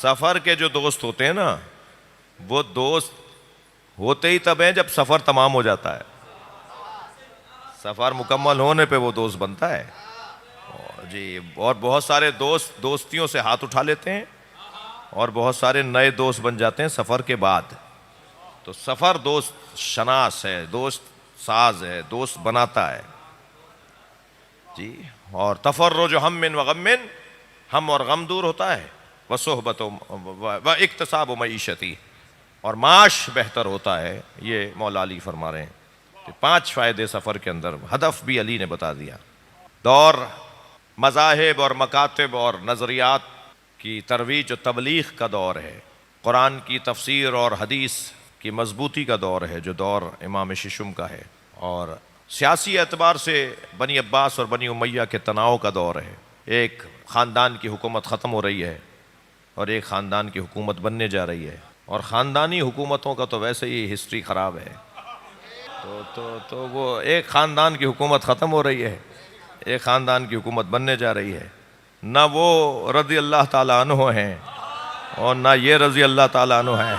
سفر کے جو دوست ہوتے ہیں نا، وہ دوست ہوتے ہی تب ہیں جب سفر تمام ہو جاتا ہے. سفر مکمل ہونے پہ وہ دوست بنتا ہے. جی، اور بہت سارے دوست دوستیوں سے ہاتھ اٹھا لیتے ہیں اور بہت سارے نئے دوست بن جاتے ہیں سفر کے بعد. تو سفر دوست شناس ہے، دوست ساز ہے، دوست بناتا ہے. جی، اور تفرج ہم و غم، ہم اور غم دور ہوتا ہے، وصحبت و اکتساب و معیشتی، اور معاش بہتر ہوتا ہے. یہ مولا علی فرما رہے ہیں کہ 5 فائدے سفر کے اندر، ہدف بھی علی نے بتا دیا. دور مذاہب اور مکاتب اور نظریات کی ترویج و تبلیغ کا دور ہے. قرآن کی تفسیر اور حدیث کی مضبوطی کا دور ہے جو دور امام ششم کا ہے. اور سیاسی اعتبار سے بنی عباس اور بنی امیہ کے تناؤ کا دور ہے. ایک خاندان کی حکومت ختم ہو رہی ہے اور ایک خاندان کی حکومت بننے جا رہی ہے. اور خاندانی حکومتوں کا تو ویسے ہی ہسٹری خراب ہے. تو وہ ایک خاندان کی حکومت ختم ہو رہی ہے، ایک خاندان کی حکومت بننے جا رہی ہے. نہ وہ رضی اللہ تعالیٰ عنہ ہیں اور نہ یہ رضی اللہ تعالیٰ عنہ ہیں.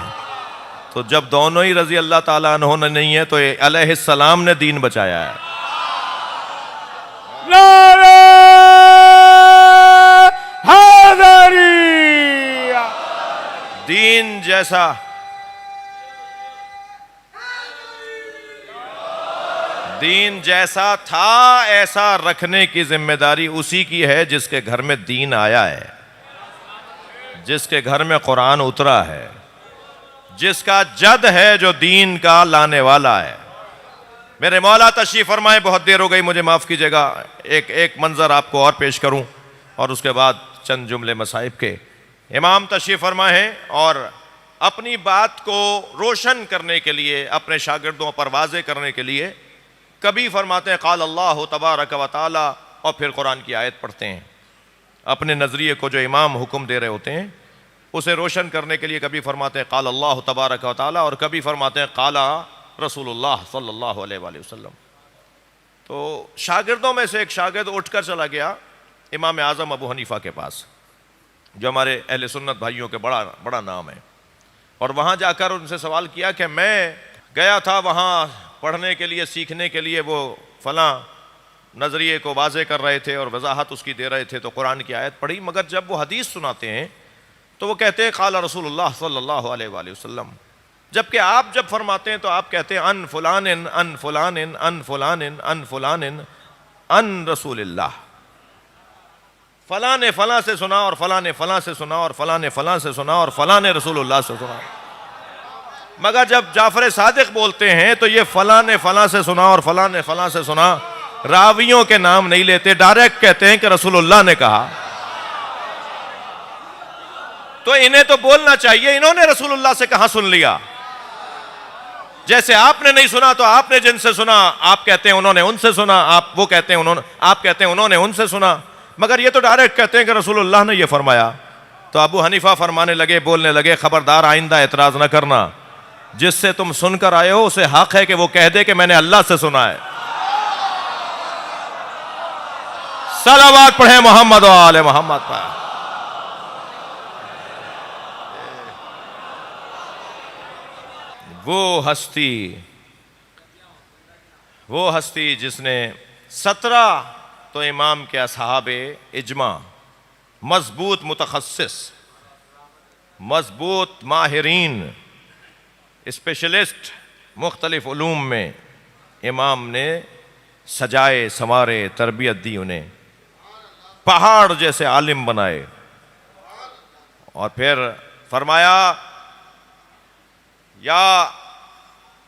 تو جب دونوں ہی رضی اللہ تعالیٰ عنہ نہیں ہے تو علیہ السلام نے دین بچایا ہے. نعرہ حیدری! دین جیسا تھا ایسا رکھنے کی ذمہ داری اسی کی ہے جس کے گھر میں دین آیا ہے، جس کے گھر میں قرآن اترا ہے، جس کا جد ہے جو دین کا لانے والا ہے. میرے مولا تشریف فرمائے. بہت دیر ہو گئی، مجھے معاف کیجیے گا. ایک منظر آپ کو اور پیش کروں اور اس کے بعد چند جملے مصائب کے. امام تشریف فرمائے ہیں اور اپنی بات کو روشن کرنے کے لیے، اپنے شاگردوں پر واضح کرنے کے لیے کبھی فرماتے ہیں قال اللہ تبارک و تعالی اور پھر قرآن کی آیت پڑھتے ہیں. اپنے نظریے کو جو امام حکم دے رہے ہوتے ہیں اسے روشن کرنے کے لیے کبھی فرماتے ہیں قال اللہ تبارک و تعالی اور کبھی فرماتے ہیں قال رسول اللہ صلی اللہ علیہ وآلہ وسلم. تو شاگردوں میں سے ایک شاگرد اٹھ کر چلا گیا امام اعظم ابو حنیفہ کے پاس، جو ہمارے اہل سنت بھائیوں کے بڑا نام ہے. اور وہاں جا کر ان سے سوال کیا کہ میں گیا تھا وہاں پڑھنے کے لیے، سیکھنے کے لیے، وہ فلاں نظریے کو واضح کر رہے تھے اور وضاحت اس کی دے رہے تھے تو قرآن کی آیت پڑھی، مگر جب وہ حدیث سناتے ہیں تو وہ کہتے ہیں قال رسول اللہ صلی اللہ علیہ وآلہ وسلم، جبکہ آپ جب فرماتے ہیں تو آپ کہتے ہیں ان فلان ان فلان ان فلان ان فلان ان رسول اللہ. فلاں نے فلاں سے سنا اور فلاں نے فلاں سے سنا اور فلاں نے فلاں سے سنا اور فلاں نے رسول اللہ سے سنا. مگر جب جعفر صادق بولتے ہیں تو یہ فلاں نے فلاں سے سنا اور فلاں نے فلاں سے سنا، راویوں کے نام نہیں لیتے، ڈائریکٹ کہتے ہیں کہ رسول اللہ نے کہا. تو انہیں تو بولنا چاہیے انہوں نے رسول اللہ سے کہاں سن لیا. جیسے آپ نے نہیں سنا تو آپ نے جن سے سنا آپ کہتے ہیں انہوں نے ان سے سنا، آپ کہتے ہیں انہوں نے ان سے سنا، مگر یہ تو ڈائریکٹ کہتے ہیں کہ رسول اللہ نے یہ فرمایا. تو ابو حنیفہ فرمانے لگے، بولنے لگے خبردار آئندہ اعتراض نہ کرنا، جس سے تم سن کر آئے ہو اسے حق ہے کہ وہ کہہ دے کہ میں نے اللہ سے سنا ہے. صلوات پڑھیں محمد و آل محمد پر. وہ ہستی جس نے 17 تو امام کے اصحاب اجماع، مضبوط متخصص، مضبوط ماہرین، اسپیشلسٹ مختلف علوم میں امام نے سجائے سنوارے، تربیت دی، انہیں پہاڑ جیسے عالم بنائے. اور پھر فرمایا یا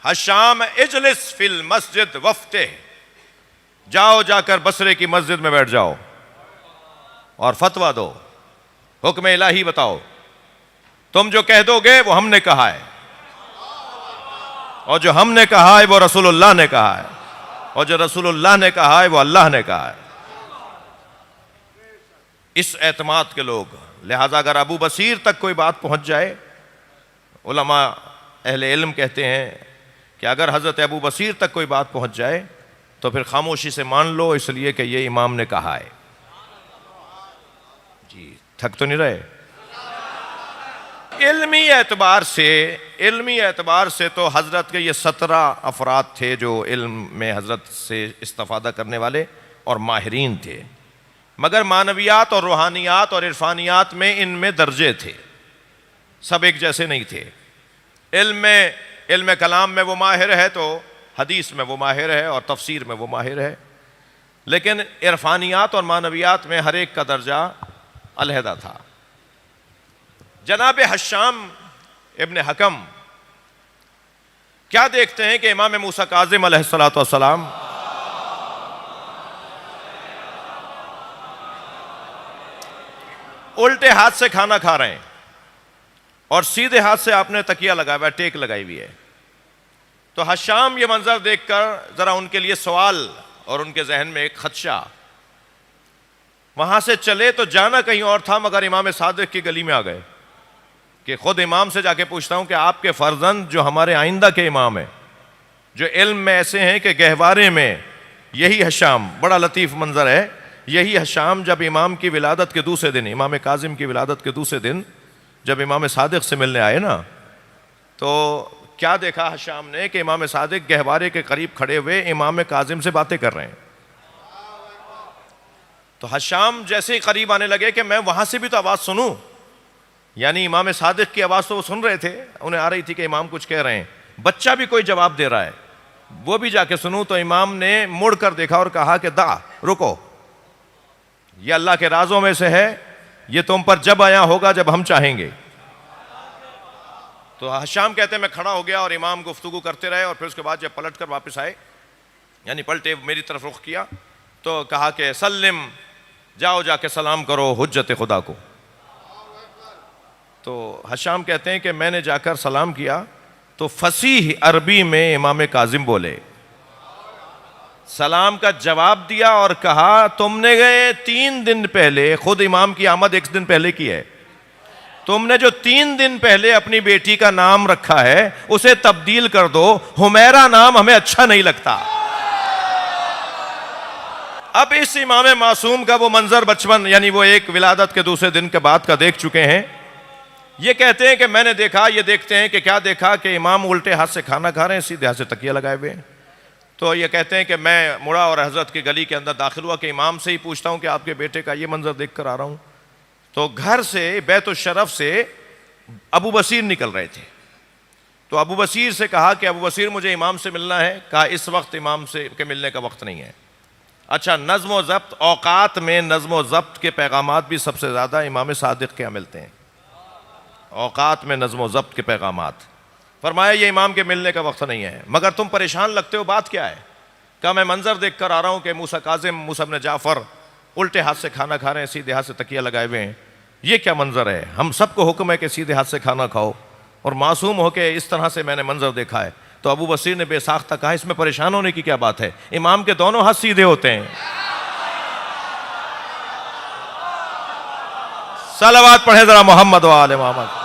حشام اجلس فی المسجد وفتح، جاؤ جا کر بصرے کی مسجد میں بیٹھ جاؤ اور فتویٰ دو، حکم الہی بتاؤ. تم جو کہہ دو گے وہ ہم نے کہا ہے، اور جو ہم نے کہا ہے وہ رسول اللہ نے کہا ہے، اور جو رسول اللہ نے کہا ہے وہ اللہ نے کہا ہے. اس اعتماد کے لوگ. لہذا اگر ابو بصیر تک کوئی بات پہنچ جائے، علماء اہل علم کہتے ہیں کہ اگر حضرت ابو بصیر تک کوئی بات پہنچ جائے تو پھر خاموشی سے مان لو، اس لیے کہ یہ امام نے کہا ہے. جی تھک تو نہیں رہے؟ علمی اعتبار سے تو حضرت کے یہ 17 افراد تھے جو علم میں حضرت سے استفادہ کرنے والے اور ماہرین تھے، مگر معنویات اور روحانیات اور عرفانیات میں ان میں درجے تھے، سب ایک جیسے نہیں تھے۔ علم کلام میں وہ ماہر ہے تو حدیث میں وہ ماہر ہے اور تفسیر میں وہ ماہر ہے، لیکن عرفانیات اور معنویات میں ہر ایک کا درجہ علیحدہ تھا۔ جناب حشام ابن حکم کیا دیکھتے ہیں کہ امام موسیٰ کاظم علیہ السلام الٹے ہاتھ سے کھانا کھا رہے ہیں اور سیدھے ہاتھ سے آپ نے تکیہ لگایا ہوا ہے، ٹیک لگائی ہوئی ہے۔ تو حشام یہ منظر دیکھ کر ذرا ان کے لیے سوال اور ان کے ذہن میں ایک خدشہ، وہاں سے چلے تو جانا کہیں اور تھا مگر امام صادق کی گلی میں آ گئے کہ خود امام سے جا کے پوچھتا ہوں کہ آپ کے فرزند جو ہمارے آئندہ کے امام ہیں، جو علم میں ایسے ہیں کہ گہوارے میں، یہی حشام، بڑا لطیف منظر ہے، یہی حشام جب امام کی ولادت کے دوسرے دن، امام کاظم کی ولادت کے دوسرے دن جب امام صادق سے ملنے آئے نا، تو کیا دیکھا حشام نے کہ امام صادق گہوارے کے قریب کھڑے ہوئے امام کاظم سے باتیں کر رہے ہیں۔ تو حشام جیسے ہی قریب آنے لگے کہ میں وہاں سے بھی تو آواز سنوں، یعنی امام صادق کی آواز تو وہ سن رہے تھے، انہیں آ رہی تھی کہ امام کچھ کہہ رہے ہیں، بچہ بھی کوئی جواب دے رہا ہے، وہ بھی جا کے سنوں۔ تو امام نے مڑ کر دیکھا اور کہا کہ رکو، یہ اللہ کے رازوں میں سے ہے، یہ تم پر جب آیا ہوگا جب ہم چاہیں گے۔ تو حشام کہتے ہیں میں کھڑا ہو گیا اور امام گفتگو کرتے رہے، اور پھر اس کے بعد جب پلٹ کر واپس آئے، یعنی پلٹے میری طرف رخ کیا تو کہا کہ سلم، جاؤ جا کے سلام کرو حجت خدا کو۔ تو حشام کہتے ہیں کہ میں نے جا کر سلام کیا تو فصیح عربی میں امام کاظم بولے، سلام کا جواب دیا اور کہا تم نے گئے 3 دن پہلے، خود امام کی آمد 1 دن پہلے کی ہے، تم نے جو 3 دن پہلے اپنی بیٹی کا نام رکھا ہے اسے تبدیل کر دو، حمیرہ نام ہمیں اچھا نہیں لگتا۔ اب اس امام معصوم کا وہ منظر بچپن، یعنی وہ ایک ولادت کے دوسرے دن کے بعد کا دیکھ چکے ہیں، یہ کہتے ہیں کہ میں نے دیکھا، یہ دیکھتے ہیں کہ کیا دیکھا کہ امام الٹے ہاتھ سے کھانا کھا رہے ہیں، سیدھے ہاتھ سے تکیہ لگائے ہوئے ہیں۔ تو یہ کہتے ہیں کہ میں مڑا اور حضرت کی گلی کے اندر داخل ہوا کہ امام سے ہی پوچھتا ہوں کہ آپ کے بیٹے کا یہ منظر دیکھ کر آ رہا ہوں۔ تو گھر سے بیت الشرف سے ابو بصیر نکل رہے تھے، تو ابو بصیر سے کہا کہ ابو بصیر مجھے امام سے ملنا ہے، کہا اس وقت امام سے کے ملنے کا وقت نہیں ہے۔ اچھا، نظم و ضبط، اوقات میں نظم و ضبط کے پیغامات بھی سب سے زیادہ امام صادق کے یہاں ملتے ہیں، اوقات میں نظم و ضبط کے پیغامات۔ فرمایا یہ امام کے ملنے کا وقت نہیں ہے، مگر تم پریشان لگتے ہو، بات کیا ہے؟ کہا میں منظر دیکھ کر آ رہا ہوں کہ موسیٰ کاظم، موسیٰ بن جعفر الٹے ہاتھ سے کھانا کھا رہے ہیں، سیدھے ہاتھ سے تکیہ لگائے ہوئے ہیں، یہ کیا منظر ہے؟ ہم سب کو حکم ہے کہ سیدھے ہاتھ سے کھانا کھاؤ، اور معصوم ہو کے اس طرح سے میں نے منظر دیکھا ہے۔ تو ابو بصیر نے بے ساختہ کہا اس میں پریشان ہونے کی کیا بات ہے، امام کے دونوں ہاتھ سیدھے ہوتے ہیں۔ صلوات پڑھیں ذرا محمد و آل محمد۔